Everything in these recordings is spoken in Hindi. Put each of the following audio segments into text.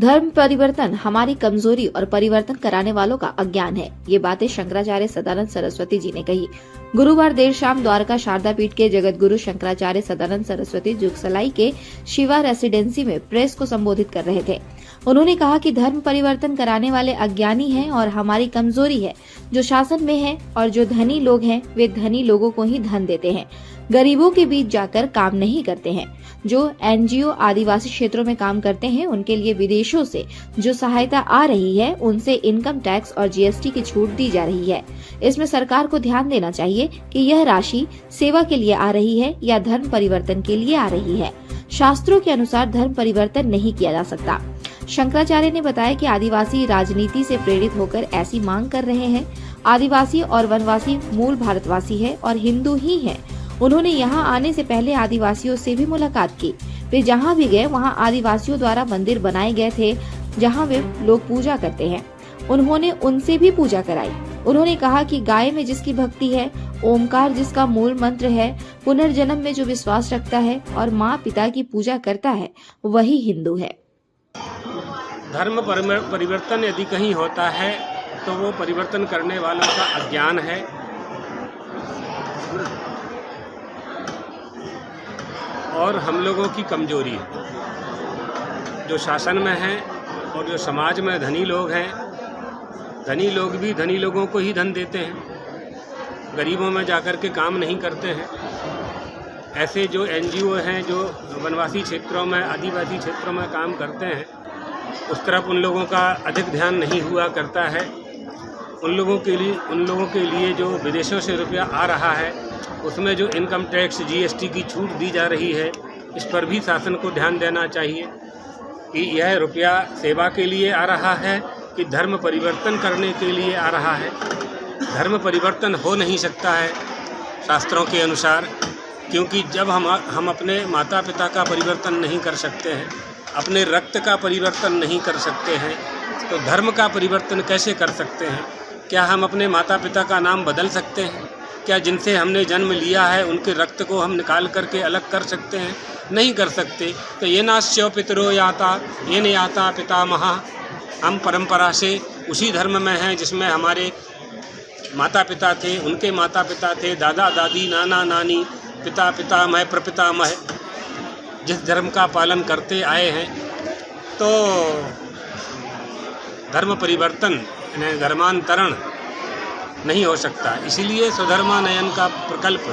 धर्म परिवर्तन हमारी कमजोरी और परिवर्तन कराने वालों का अज्ञान है। ये बातें शंकराचार्य सदानंद सरस्वती जी ने कही। गुरुवार देर शाम द्वारका शारदा पीठ के जगत गुरु शंकराचार्य सदानंद सरस्वती जुगसलाई के शिवा रेसिडेंसी में प्रेस को संबोधित कर रहे थे। उन्होंने कहा कि धर्म परिवर्तन कराने वाले अज्ञानी हैं और हमारी कमजोरी है। जो शासन में है और जो धनी लोग हैं वे धनी लोगों को ही धन देते हैं, गरीबों के बीच जाकर काम नहीं करते हैं। जो एनजीओ आदिवासी क्षेत्रों में काम करते हैं उनके लिए विदेशों से जो सहायता आ रही है उनसे इनकम टैक्स और जीएसटी की छूट दी जा रही है। इसमें सरकार को ध्यान देना चाहिए कि यह राशि सेवा के लिए आ रही है या धर्म परिवर्तन के लिए आ रही है। शास्त्रों के अनुसार धर्म परिवर्तन नहीं किया जा सकता। शंकराचार्य ने बताया कि आदिवासी राजनीति से प्रेरित होकर ऐसी मांग कर रहे हैं। आदिवासी और वनवासी मूल भारतवासी है और हिंदू ही है। उन्होंने यहाँ आने से पहले आदिवासियों से भी मुलाकात की। वे जहाँ भी गए वहाँ आदिवासियों द्वारा मंदिर बनाए गए थे जहाँ वे लोग पूजा करते हैं। उन्होंने उनसे भी पूजा कराई। उन्होंने कहा कि गाय में जिसकी भक्ति है, ओमकार जिसका मूल मंत्र है, पुनर्जन्म में जो विश्वास रखता है और माँ पिता की पूजा करता है वही हिंदू है। धर्म परिवर्तन यदि कहीं होता है तो वो परिवर्तन करने वालों का अज्ञान है। और हम लोगों की कमजोरी है। जो शासन में है और जो समाज में धनी लोग हैं, धनी लोग भी धनी लोगों को ही धन देते हैं, गरीबों में जाकर के काम नहीं करते हैं। ऐसे जो एनजीओ हैं जो वनवासी क्षेत्रों में आदिवासी क्षेत्रों में काम करते हैं उस तरफ उन लोगों का अधिक ध्यान नहीं हुआ करता है। उन लोगों के लिए जो विदेशों से रुपया आ रहा है उसमें जो इनकम टैक्स जीएसटी की छूट दी जा रही है इस पर भी शासन को ध्यान देना चाहिए कि यह रुपया सेवा के लिए आ रहा है कि धर्म परिवर्तन करने के लिए आ रहा है। धर्म परिवर्तन हो नहीं सकता है शास्त्रों के अनुसार, क्योंकि जब हम अपने माता पिता का परिवर्तन नहीं कर सकते हैं, अपने रक्त का परिवर्तन नहीं कर सकते हैं, तो धर्म का परिवर्तन कैसे कर सकते हैं? क्या हम अपने माता पिता का नाम बदल सकते हैं? क्या जिनसे हमने जन्म लिया है उनके रक्त को हम निकाल करके अलग कर सकते हैं? नहीं कर सकते। तो ये नास्यो पितरो याता ये न याता पितामहा, हम परंपरा से उसी धर्म में हैं जिसमें हमारे माता पिता थे, उनके माता पिता थे, दादा दादी नाना नानी पिता पितामह प्रपितामह, जिस धर्म का पालन करते आए हैं। तो धर्म परिवर्तन यानी धर्मांतरण नहीं हो सकता। इसीलिए स्वधर्मानयन का प्रकल्प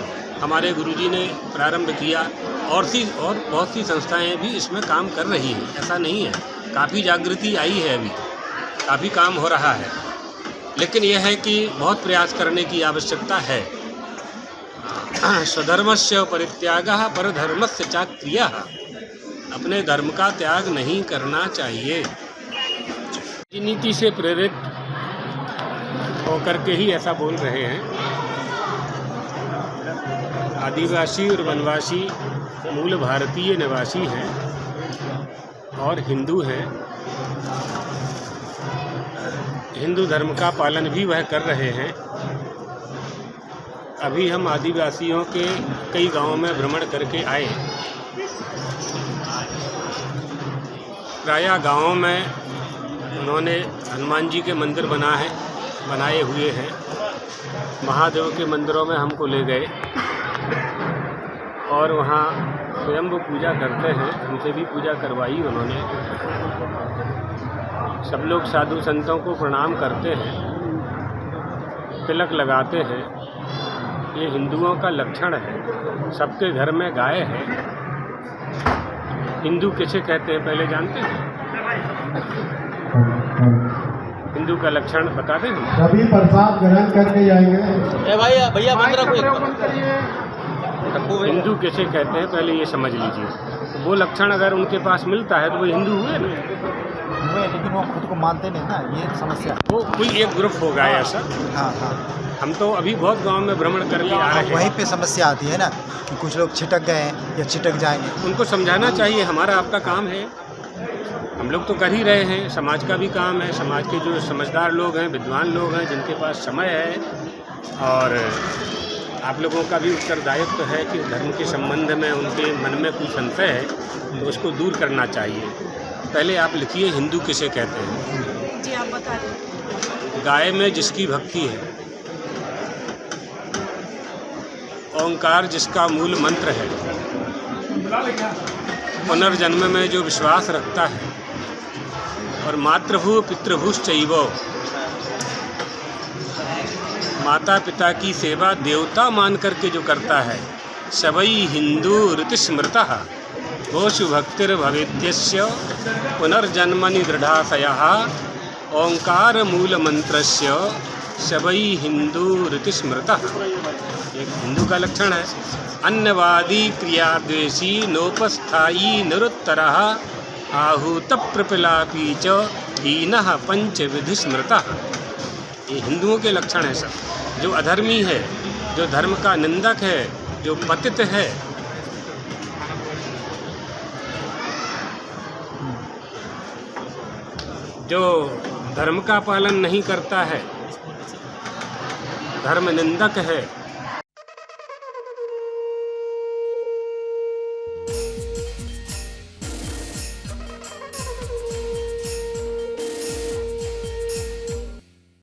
हमारे गुरुजी ने प्रारंभ किया और बहुत सी संस्थाएं भी इसमें काम कर रही हैं। ऐसा नहीं है, काफ़ी जागृति आई है, अभी काफ़ी काम हो रहा है, लेकिन यह है कि बहुत प्रयास करने की आवश्यकता है। स्वधर्मस्य परित्यागः परधर्मस्य च क्रियः, अपने धर्म का त्याग नहीं करना चाहिए। राजनीति से प्रेरित होकर के ही ऐसा बोल रहे हैं। आदिवासी और वनवासी मूल भारतीय निवासी हैं और हिंदू हैं। हिंदू धर्म का पालन भी वह कर रहे हैं। अभी हम आदिवासियों के कई गांवों में भ्रमण करके आए। प्रायः गांवों में उन्होंने हनुमान जी के मंदिर बनाए हुए हैं। महादेव के मंदिरों में हमको ले गए और वहाँ स्वयं वो पूजा करते हैं, हमसे भी पूजा करवाई उन्होंने। सब लोग साधु संतों को प्रणाम करते हैं, तिलक लगाते हैं। ये हिंदुओं का लक्षण है। सबके घर में गाय है। हिंदू किसे कहते हैं पहले जानते हैं? हिंदू का लक्षण बता दें। सभी प्रसाद ग्रहण करके जाएंगे। भैया हिंदू किसे कहते हैं पहले ये समझ लीजिए। वो लक्षण अगर उनके पास मिलता है तो वो हिंदू हुए ना, लेकिन वो खुद को मानते नहीं ना, ये समस्या। वो कोई एक ग्रुप होगा ऐसा। हाँ। हम तो अभी बहुत गांव में भ्रमण करके आ रहे हैं। वहीं पे समस्या आती है ना कि कुछ लोग छिटक गए हैं या छिटक जाएंगे। उनको समझाना चाहिए हमारा आपका काम है, हम लोग तो कर ही रहे हैं। समाज का भी काम है। समाज के जो समझदार लोग हैं, विद्वान लोग हैं, जिनके पास समय है, और आप लोगों का भी उत्तरदायित्व है कि धर्म के संबंध में उनके मन में कुछ संशय है तो उसको दूर करना चाहिए। पहले आप लिखिए हिंदू किसे कहते हैं। जी आप बता दें। गाय में जिसकी भक्ति है, ओंकार जिसका मूल मंत्र है, पुनर्जन्म में जो विश्वास रखता है, और मातृभू पितृभूश्चैव, माता पिता की सेवा देवता मान करके जो करता है, सबई हिंदू ऋतिस्मृतः गोषु भक्तिर्भवेद्यस्य पुनर्जन्मनि दृढ़ाशयः ओंकार मूल मंत्रस्य सबई हिंदू ऋतिस्मृतः। एक हिंदू का लक्षण है। अन्नवादी क्रियाद्वेषी नोपस्थायी निरुत्तरः आहूत प्रपिलापी च हीनः पंचविधि स्मृतः। ये हिंदुओं के लक्षण है सब। जो अधर्मी है, जो धर्म का निंदक है, जो पतित है, जो धर्म का पालन नहीं करता है, धर्म निंदक है,